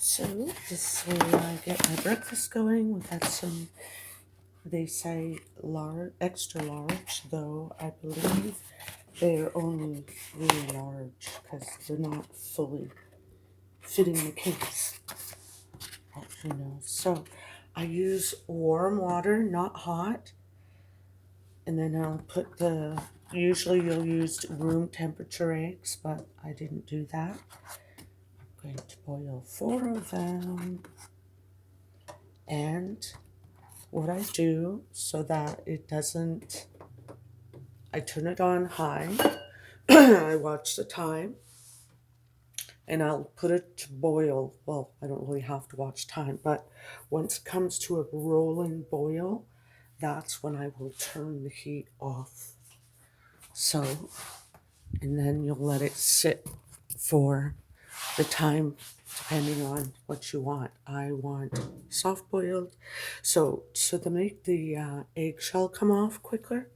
So this is where I get my breakfast going. We've had some, they say large, extra large, though I believe they're only really large because they're not fully fitting the case. So I use warm water, not hot. And then I'll put usually you'll use room temperature eggs, but I didn't do that. I'm going to boil 4 of them. And what I do so that it doesn't, I turn it on high. I watch the time. And I'll put it to boil. Well, I don't really have to watch time, but once it comes to a rolling boil, that's when I will turn the heat off. So, and then you'll let it sit for the time depending on what you want. I want soft boiled. So to make the eggshell come off quicker,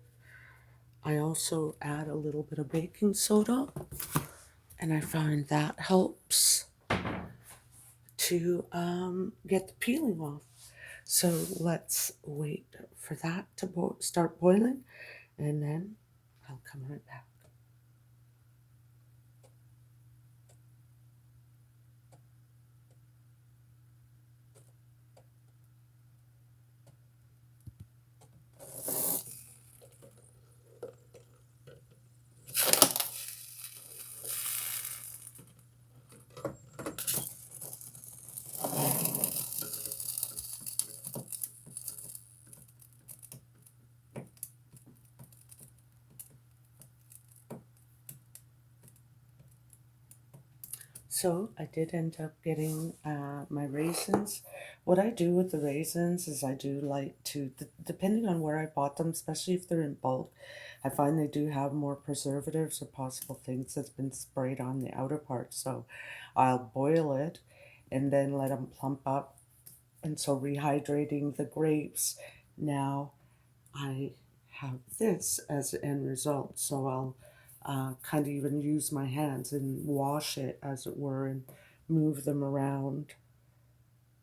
I also add a little bit of baking soda, and I find that helps to get the peeling off. So let's wait for that to start boiling, and then I'll come right back. So I did end up getting my raisins. What I do with the raisins is I do like to, depending on where I bought them, especially if they're in bulk, I find they do have more preservatives or possible things that's been sprayed on the outer part. So I'll boil it and then let them plump up. And so rehydrating the grapes, now I have this as an end result. So I'll kind of even use my hands and wash it, as it were, and move them around,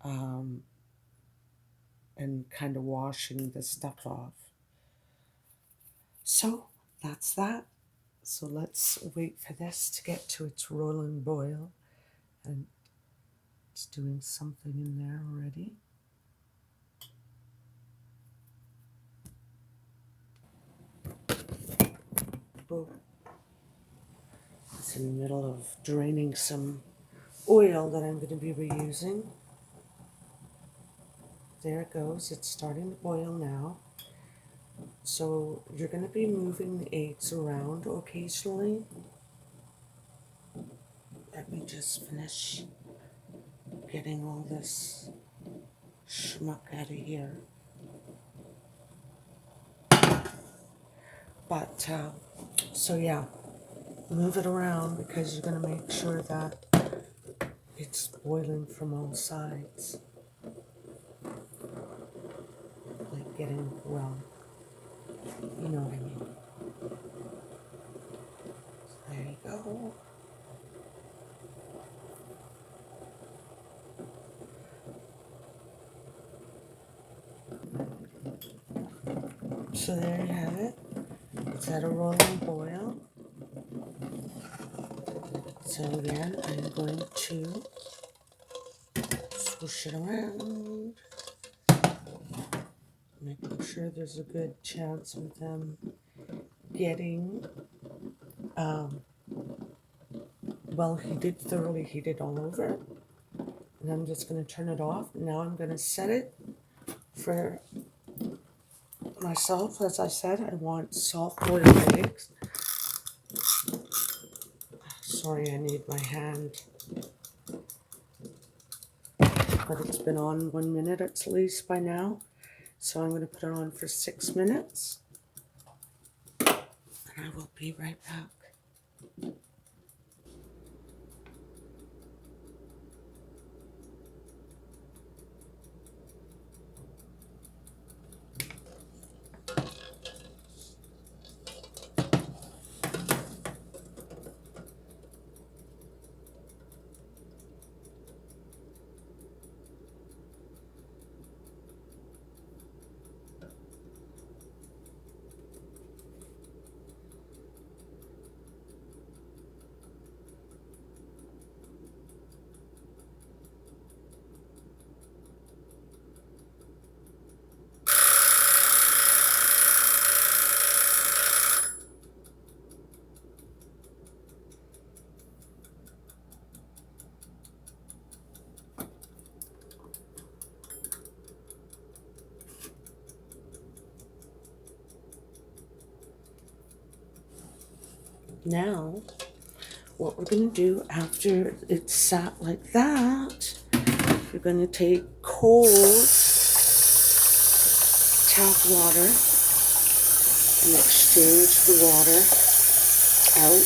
and kind of washing the stuff off. So that's that. So let's wait for this to get to its rolling boil, and it's doing something in there already. Boom. It's in the middle of draining some oil that I'm going to be reusing. There it goes. It's starting to boil now. So you're going to be moving the eggs around occasionally. Let me just finish getting all this schmuck out of here. But, so yeah, move it around because you're going to make sure that it's boiling from all sides. Like getting, well, you know what I mean. There you go. So there you have it. It's at a rolling boil. So again, I'm going to swoosh it around, making sure there's a good chance of them getting well heated, thoroughly heated all over. And I'm just going to turn it off. Now I'm going to set it for myself. As I said, I want soft boiled eggs. Sorry, I need my hand. But it's been on 1 minute at least by now. So I'm going to put it on for 6 minutes. And I will be right back. Now, what we're going to do after it's sat like that, you're going to take cold tap water and exchange the water out.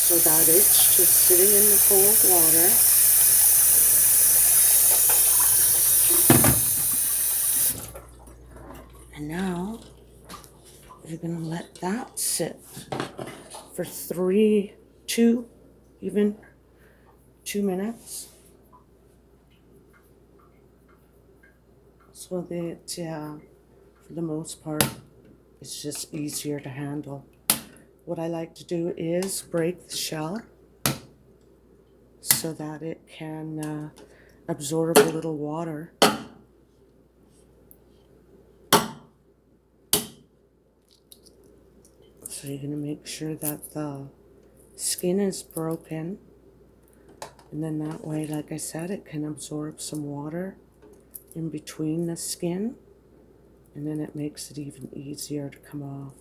So that it's just sitting in the cold water. And now you're going to let that sit for 2 minutes. So that, for the most part, it's just easier to handle. What I like to do is break the shell so that it can absorb a little water. So you're going to make sure that the skin is broken. And then that way, like I said, it can absorb some water in between the skin. And then it makes it even easier to come off.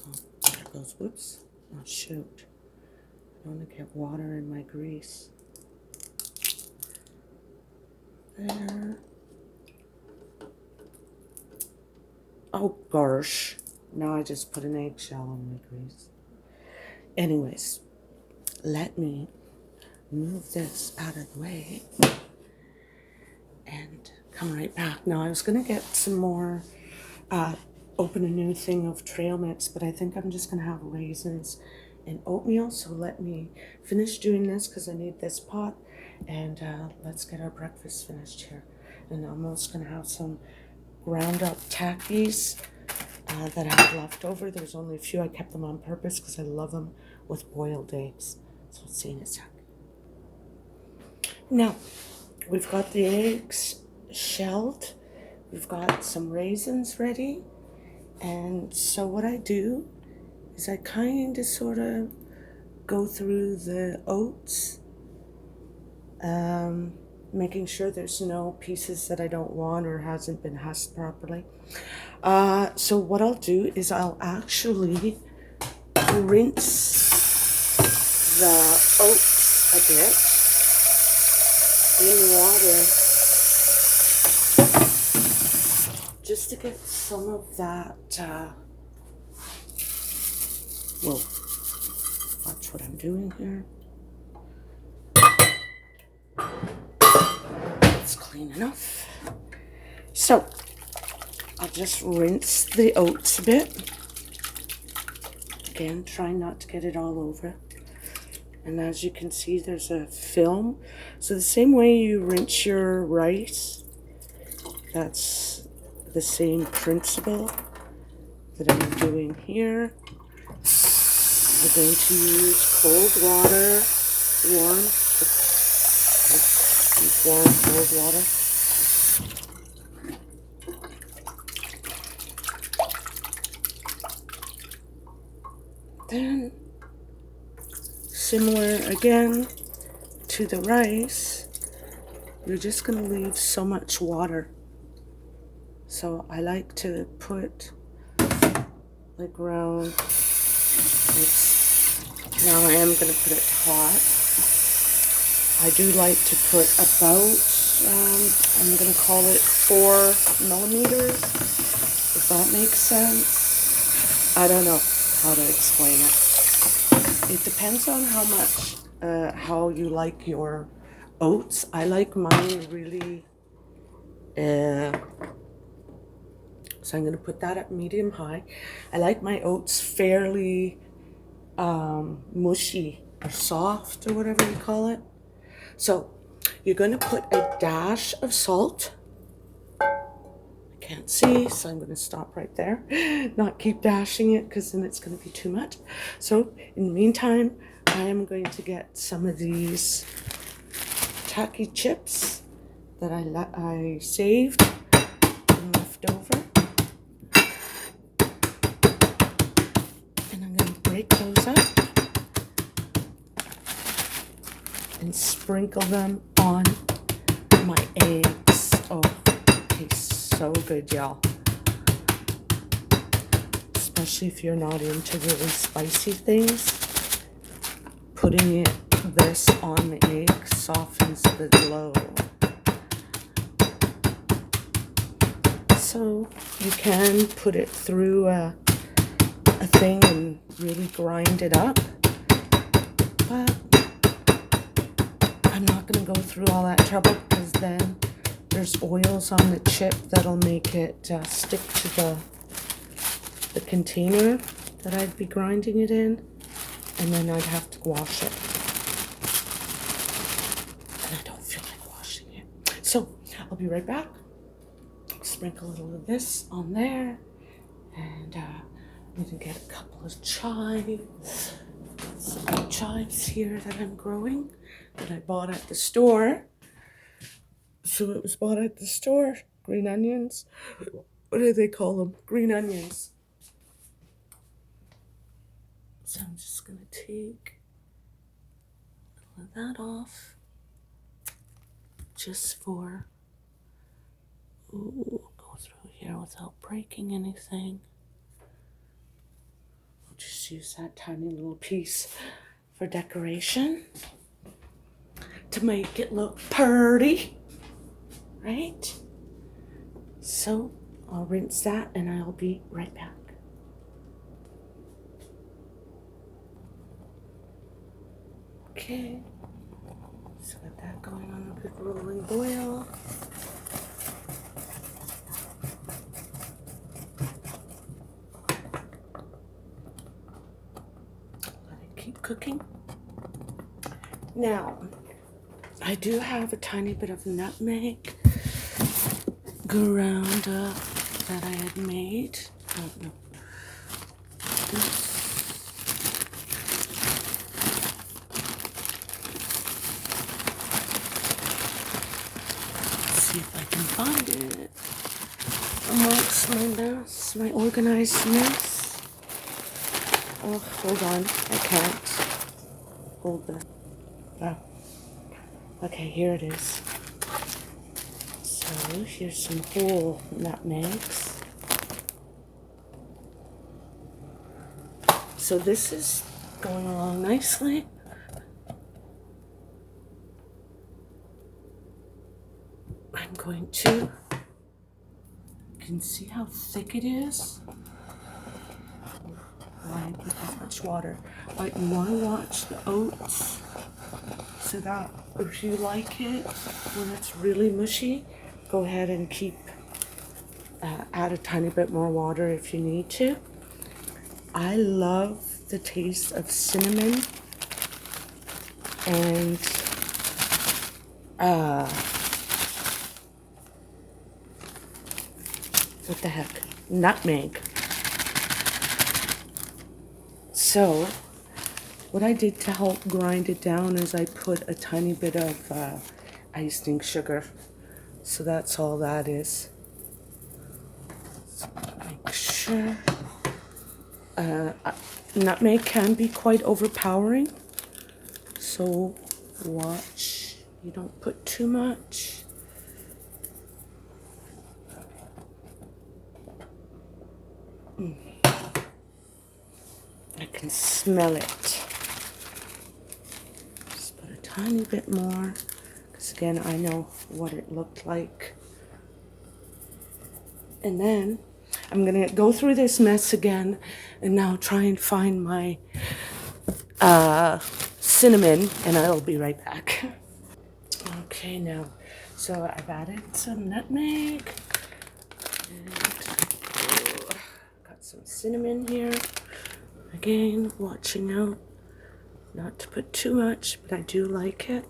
Oh, there goes, whoops. Oh, shoot. I don't want to get water in my grease. There. Oh, gosh. Now I just put an eggshell on my grease. Anyways, let me move this out of the way and come right back. Now, I was going to get some more, open a new thing of trail mix, but I think I'm just going to have raisins and oatmeal. So let me finish doing this because I need this pot, and let's get our breakfast finished here. And I'm also going to have some ground up Takis that I have left over. There's only a few. I kept them on purpose because I love them with boiled eggs. So let's see in a sec. Now, we've got the eggs shelled. We've got some raisins ready. And so what I do is I kind of sort of go through the oats, making sure there's no pieces that I don't want or hasn't been husked properly. So what I'll do is I'll actually rinse the oats a bit in water just to get some of that, whoa, watch what I'm doing here. It's clean enough. So I'll just rinse the oats a bit. Again, try not to get it all over. And as you can see, there's a film. So the same way you rinse your rice, that's the same principle that I'm doing here. We're going to use cold water, warm cold water. Then, similar again to the rice, you're just going to leave so much water. So I like to put like around, now I am going to put it hot. I do like to put about, I'm going to call it 4 millimeters, if that makes sense. I don't know how to explain it. It depends on how much, how you like your oats. I like mine really, so I'm going to put that at medium high. I like my oats fairly mushy or soft or whatever you call it. So you're going to put a dash of salt. I can't see, so I'm going to stop right there. Not keep dashing it because then it's going to be too much. So in the meantime, I am going to get some of these tacky chips that I saved and left over. And I'm going to break those up and sprinkle them on my eggs. Oh, tastes so good, y'all. Especially if you're not into really spicy things. Putting this on the egg softens the glow. So you can put it through a thing and really grind it up. But I'm not going to go through all that trouble because then there's oils on the chip that'll make it stick to the container that I'd be grinding it in, and then I'd have to wash it. And I don't feel like washing it. So I'll be right back. Sprinkle a little of this on there, and I'm going to get a couple of chives. Some chives here that I'm growing that I bought at the store. So it was bought at the store. Green onions. What do they call them? Green onions. So I'm just going to take a little of that off. Just for, go through here without breaking anything. We'll just use that tiny little piece for decoration to make it look pretty, right? So I'll rinse that and I'll be right back. Okay, so got that going on a big rolling boil. Let it keep cooking. Now, I do have a tiny bit of nutmeg ground up that I had made. Oh, no. See if I can find it amongst my mess, my organized mess. Oh, hold on, I can't hold that. Oh. Okay, here it is. So here's some whole nutmegs. So this is going along nicely. I'm going to, you can see how thick it is. Why put that much water? But you want to watch the oats so that if you like it when it's really mushy, go ahead and add a tiny bit more water if you need to. I love the taste of cinnamon and what the heck? Nutmeg. So, what I did to help grind it down is I put a tiny bit of icing sugar. So that's all that is. So make sure. Nutmeg can be quite overpowering. So watch you don't put too much. I can smell it. Just put a tiny bit more, because again, I know what it looked like. And then I'm gonna go through this mess again and now try and find my cinnamon, and I'll be right back. Okay, now, so I've added some nutmeg and got some cinnamon here. Again, watching out not to put too much, but I do like it.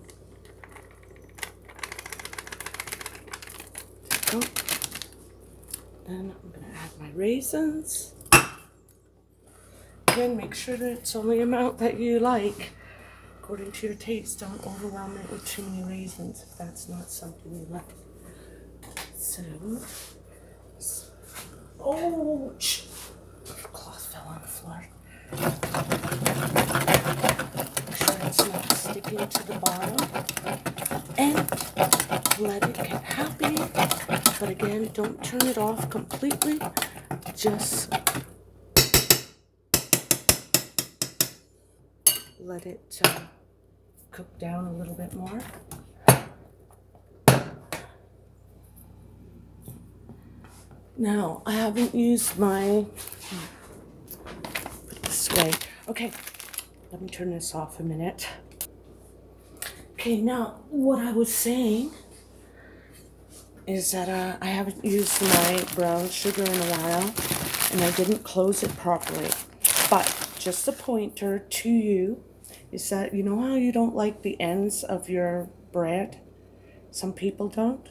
There we go. Then I'm going to add my raisins. Again, make sure that it's only the amount that you like, according to your taste. Don't overwhelm it with too many raisins if that's not something you like. So, ouch! Cloth fell on the floor. Make sure it's not sticking to the bottom, and let it get happy. But again, don't turn it off completely. Just let it cook down a little bit more. Now, I haven't used my, put it this way. Okay, let me turn this off a minute. Okay, now, what I was saying is that I haven't used my brown sugar in a while, and I didn't close it properly. But just a pointer to you is that, you know how you don't like the ends of your bread? Some people don't.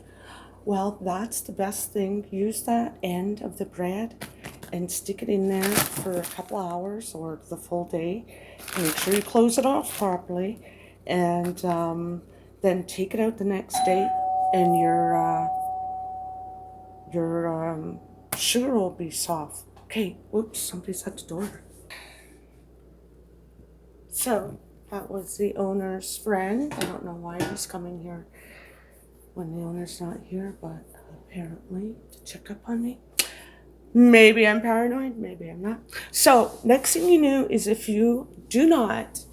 Well, that's the best thing. Use that end of the bread and stick it in there for a couple hours or the full day. Make sure you close it off properly, and then take it out the next day, and your sugar will be soft. Okay, whoops, somebody's at the door. So that was the owner's friend. I don't know why he's coming here when the owner's not here, but apparently to check up on me. Maybe I'm paranoid, maybe I'm not. So next thing you know is, if you do not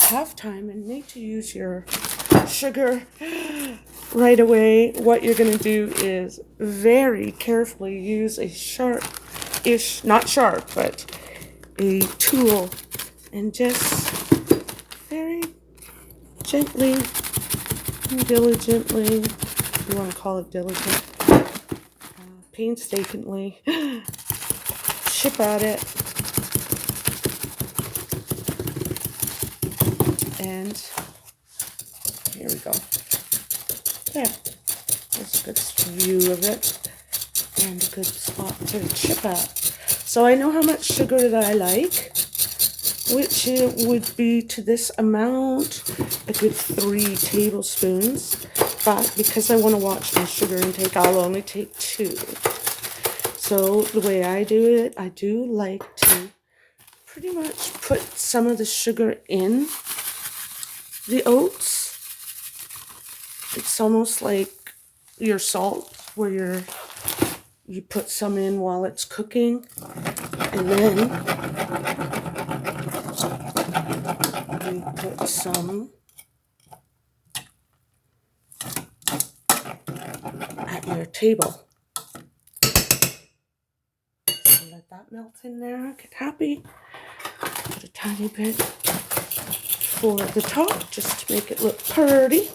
have time and need to use your sugar right away, what you're going to do is very carefully use a sharp-ish, not sharp, but a tool, and just very gently and diligently, if you want to call it diligent, painstakingly chip at it, and here we go. There, that's a good view of it, and a good spot to chip at. So I know how much sugar that I like, which it would be, to this amount, a good 3 tablespoons. But because I want to watch my sugar intake, I'll only take 2. So the way I do it, I do like to pretty much put some of the sugar in the oats. It's almost like your salt, where you put some in while it's cooking, and then you put some at your table. So let that melt in there, get happy. Put a tiny bit for the top, just to make it look pretty.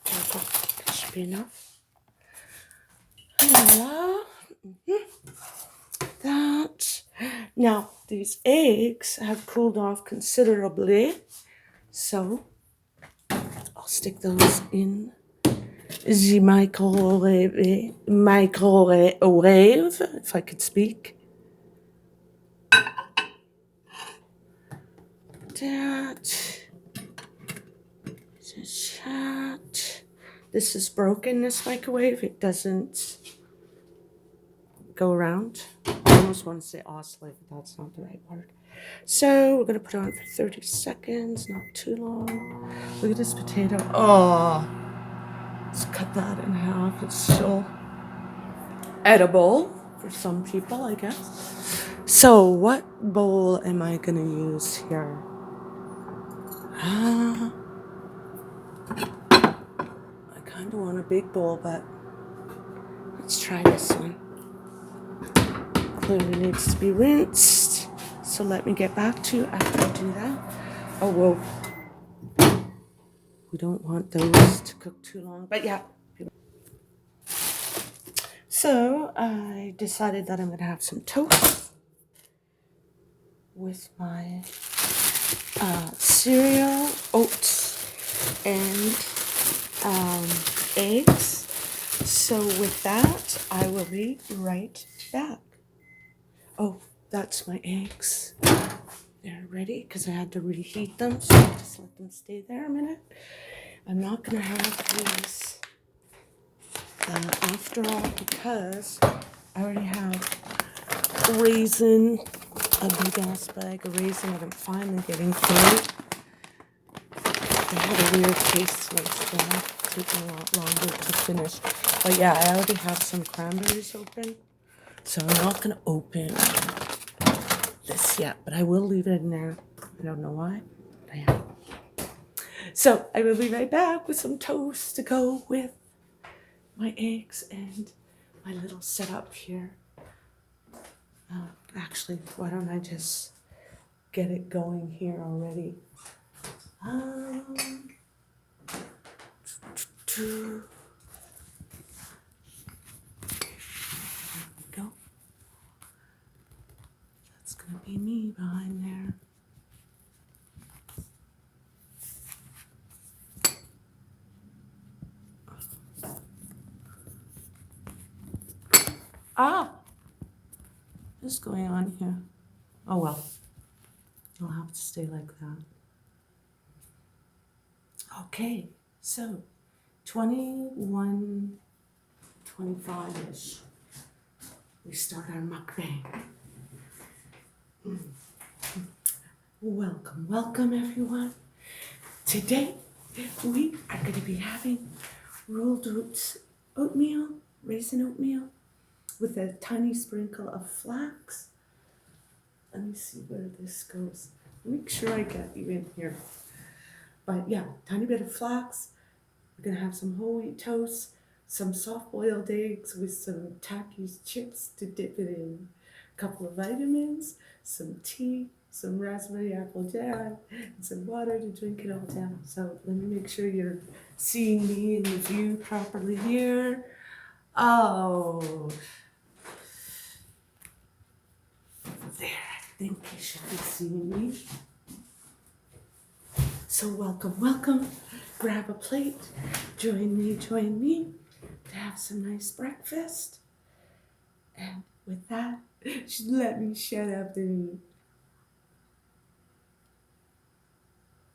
There we go. That should be enough. That. Now, these eggs have cooled off considerably, so I'll stick those in the microwave, if I could speak. This is broken, this microwave. It doesn't go around. I almost want to say oscillate, but that's not the right word. So we're going to put it on for 30 seconds, not too long. Look at this potato. Oh, let's cut that in half. It's still edible for some people, I guess. So what bowl am I going to use here? I kind of want a big bowl, but let's try this one. Clearly needs to be rinsed, so let me get back to you after I do that. Oh, whoa. We don't want those to cook too long, but yeah. So I decided that I'm going to have some toast with my cereal, oats, and eggs. So with that, I will be right back. Oh, that's my eggs. They're ready because I had to reheat them, so I'll just let them stay there a minute. I'm not going to have these after all, because I already have raisin, a big ass bag of raisin that I'm finally getting through. had a weird taste tonight, so it's taking a lot longer to finish. But yeah, I already have some cranberries open, so I'm not gonna open this yet, but I will leave it in there. I don't know why, but I am. So I will be right back with some toast to go with my eggs and my little setup here. Actually, why don't I just get it going here already? There we go. That's gonna be me behind there. What's going on here? Oh well, I'll have to stay like that. Okay, so 21, 25-ish. We start our mukbang. Welcome, welcome everyone. Today we are going to be having rolled oats, oatmeal, raisin oatmeal, with a tiny sprinkle of flax. Let me see where this goes. Make sure I get you in here. But yeah, tiny bit of flax. We're gonna have some whole wheat toast, some soft boiled eggs with some tacky chips to dip it in, a couple of vitamins, some tea, some raspberry apple jam, and some water to drink it all down. So let me make sure you're seeing me in the view properly here. Oh, there, I think you should be seeing me. So welcome, welcome. Grab a plate. Join me to have some nice breakfast. And with that, let me shut up and eat.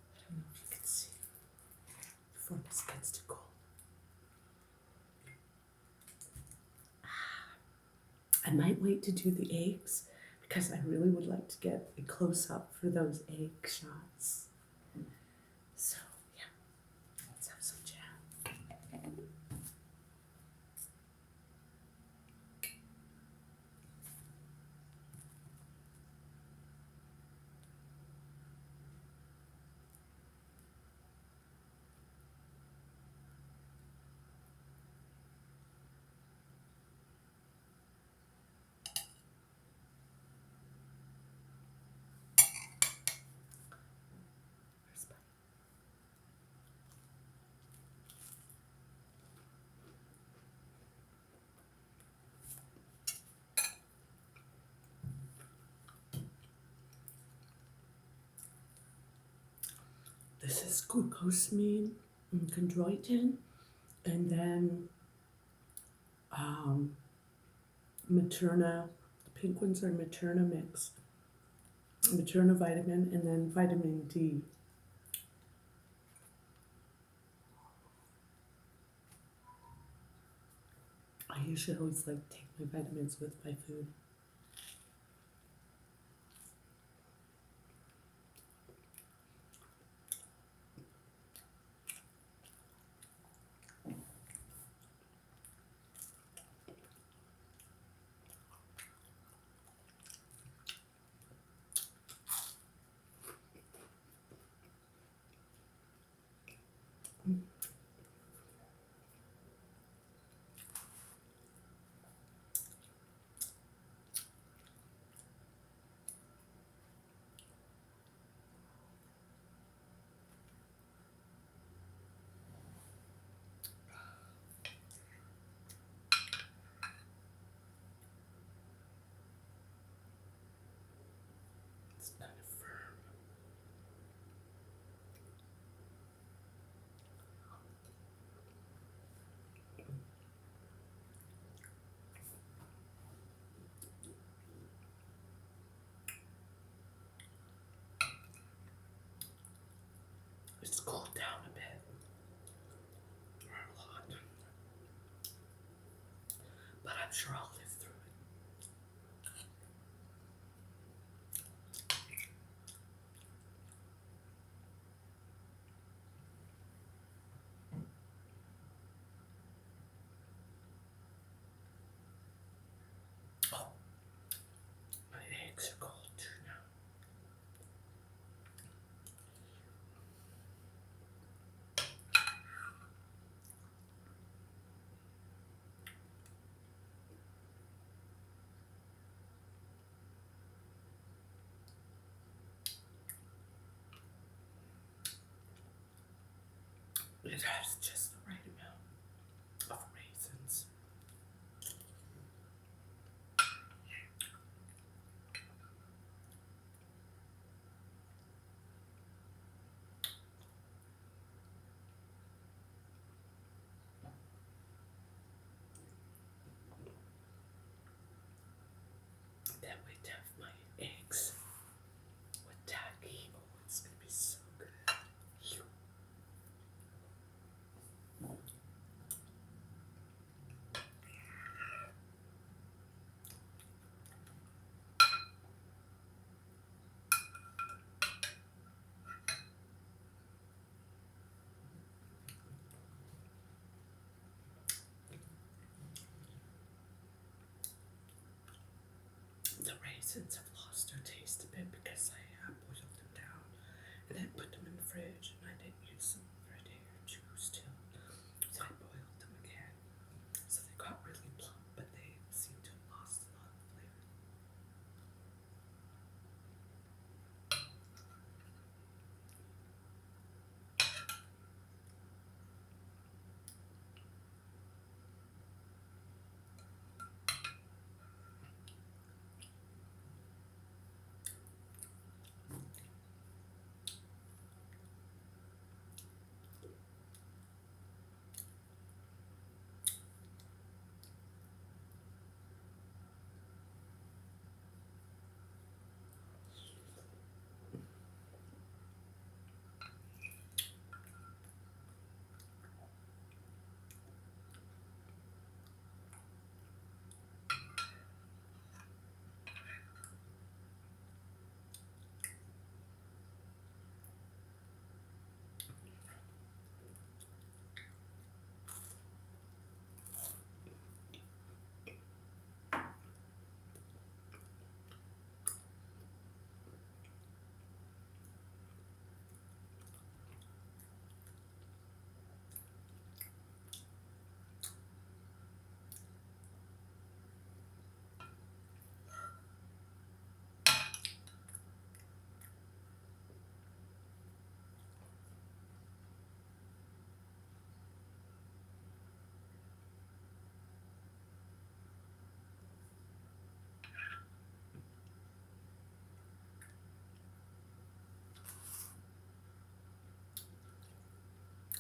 I don't know if you can see before this gets too cold. I might wait to do the eggs because I really would like to get a close up for those egg shots. So yeah, let's have some jam. This is glucosamine and chondroitin, and then Materna. The pink ones are Materna mix, Materna vitamin, and then vitamin D. I usually always like take my vitamins with my food. It's kind of firm. It's cooled down a bit. Or a lot. But I'm sure I'll live through it. It has just the right amount of raisins. Then we have my eggs with tacky. Oh, it's gonna be so good. The raisins have lost their taste a bit because I boiled them down and then put them in the fridge, and I didn't use them for a day or two still. So I boiled them again. So they got really plump, but they seem to have lost a lot of flavor.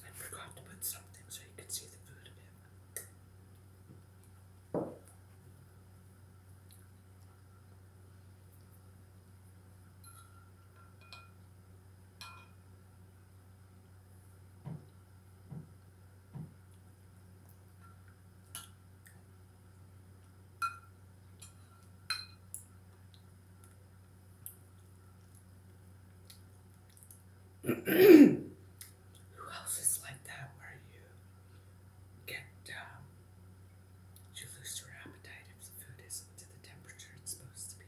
I forgot to put something so you could see the food a bit. Who else is like that where you get, you lose your appetite if the food isn't to the temperature it's supposed to be?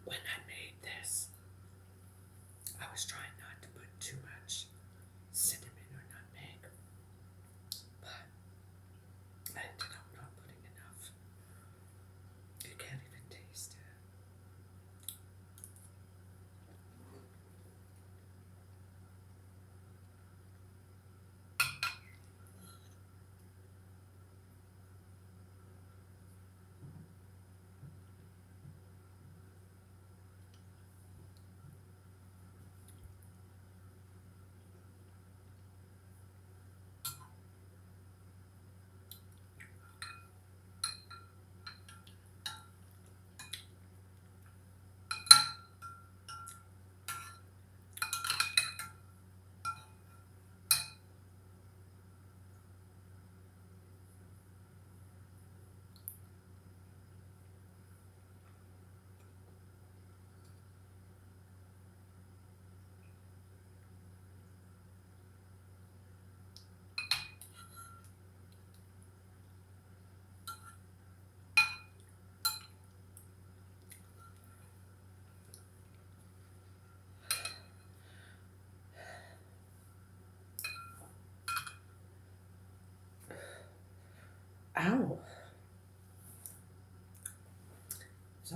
When I made this, I was trying not to put too much cinnamon or nutmeg, but I ended up not putting enough. You can't even taste it.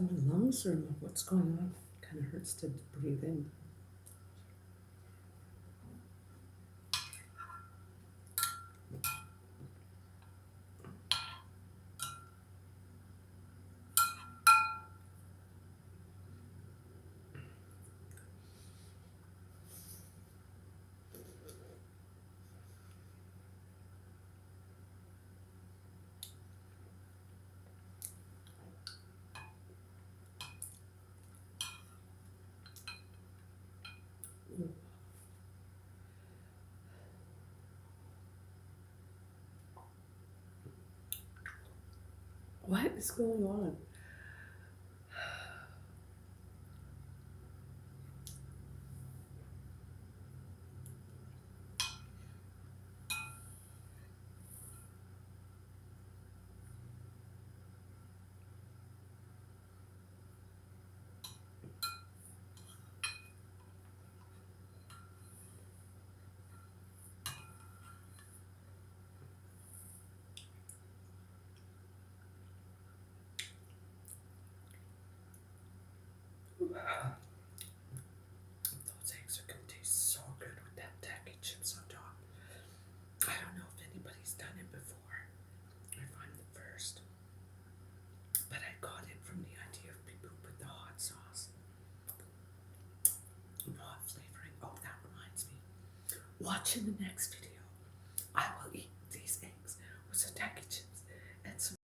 So my lungs are, what's going on? Kind of hurts to breathe in. What is going on? Those eggs are going to taste so good with that tacky chips on top. I don't know if anybody's done it before, if I'm the first, but I got it from the idea of people who put the hot sauce. Hot flavoring. Oh, that reminds me. Watch in the next video. I will eat